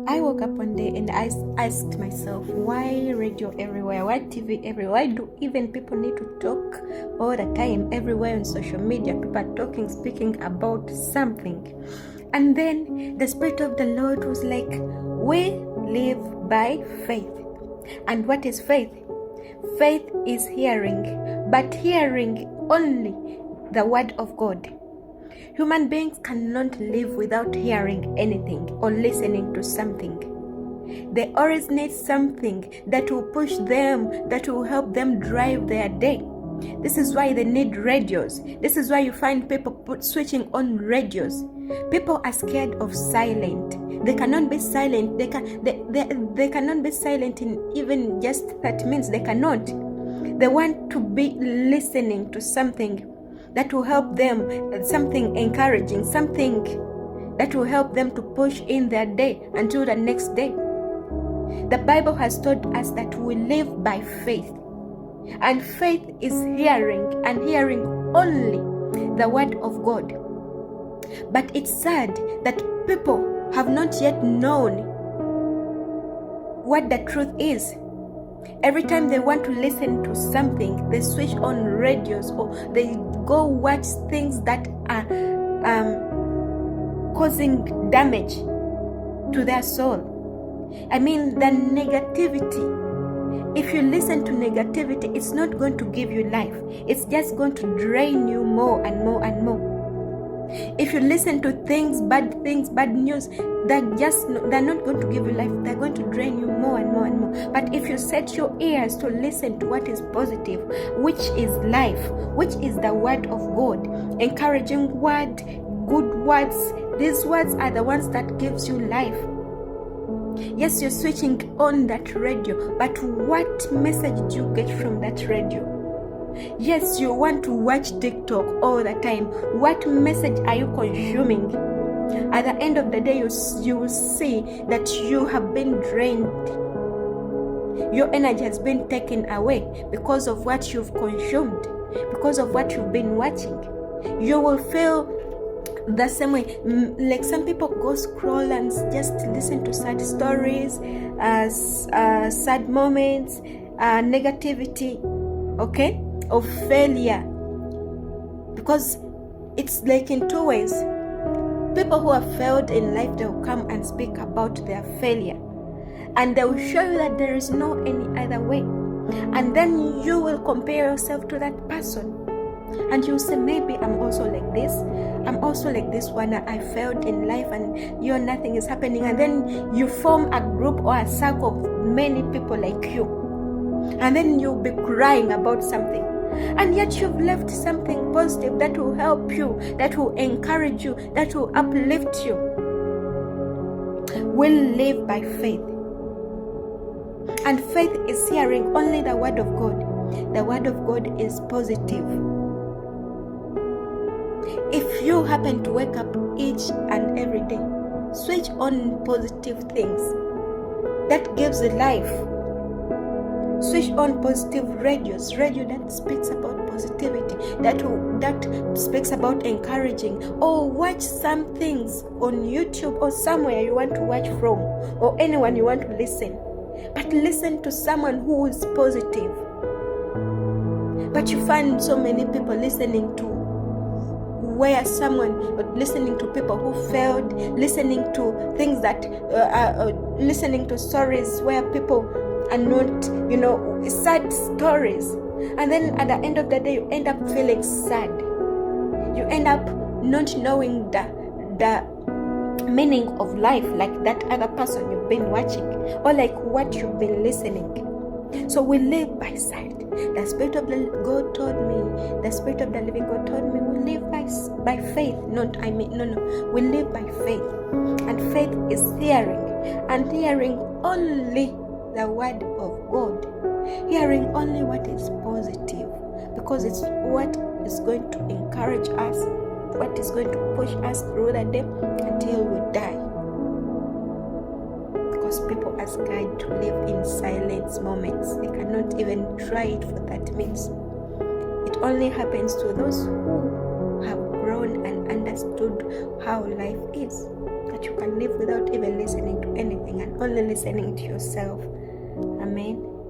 I woke up one day and I asked myself, why radio everywhere? Why TV everywhere? Why do even people need to talk all the time? Everywhere on social media, people are talking, speaking about something. And then the Spirit of the Lord was like, we live by faith. And what is faith? Faith is hearing, but hearing only the word of God. Human beings cannot live without hearing anything or listening to something. They always need something that will push them, that will help them drive their day. This is why they need radios. This is why you find people switching on radios. People are scared of silence. They cannot be silent. They cannot be silent in even just 30 minutes. They cannot. They want to be listening to something that will help them, something encouraging, something that will help them to push in their day until the next day. The Bible has taught us that we live by faith. And faith is hearing, and hearing only the word of God. But it's sad that people have not yet known what the truth is. Every time they want to listen to something, they switch on radios or they go watch things that are causing damage to their soul. I mean, the negativity. If you listen to negativity, it's not going to give you life. It's just going to drain you more and more and more. If you listen to things, bad news, they're not going to give you life. They're going to drain you more and more and more. But if you set your ears to listen to what is positive, which is life, which is the word of God, encouraging word, good words, these words are the ones that gives you life. Yes, you're switching on that radio, but what message do you get from that radio? Yes, you want to watch TikTok all the time. What message are you consuming? At the end of the day, you will see that you have been drained. Your energy has been taken away because of what you've consumed, because of what you've been watching. You will feel the same way. Like some people go scroll and just listen to sad stories, sad moments, negativity, okay, of failure, because it's like in two ways. People who have failed in life, they will come and speak about their failure, and they will show you that there is no any other way, and then you will compare yourself to that person. And you say, maybe I'm also like this. I'm also like this one. I failed in life and nothing is happening. And then you form a group or a circle of many people like you. And then you'll be crying about something. And yet you've left something positive that will help you, that will encourage you, that will uplift you. We'll live by faith. And faith is hearing only the word of God. The word of God is positive. If you happen to wake up each and every day, switch on positive things that gives life. Switch on positive radio that speaks about positivity, that speaks about encouraging, or watch some things on YouTube or somewhere you want to watch from, or anyone you want to listen. But listen to someone who is positive. But you find so many people listening to listening to people who failed, listening to things that listening to stories where people are not, sad stories. And then at the end of the day, you end up feeling sad. You end up not knowing the meaning of life like that other person you've been watching, or like what you've been listening. So we live by sight. The Spirit of the God told me, the Spirit of the living God told me, we live by faith. We live by faith. And faith is hearing, and hearing only the word of God. Hearing only what is positive, because it's what is going to encourage us, what is going to push us through the day until we die. Because people are scared to live in silence moments. They cannot even try it for 30 minutes. It only happens to those who have grown and understood how life is, that you can live without even listening to anything only listening to yourself. Amen.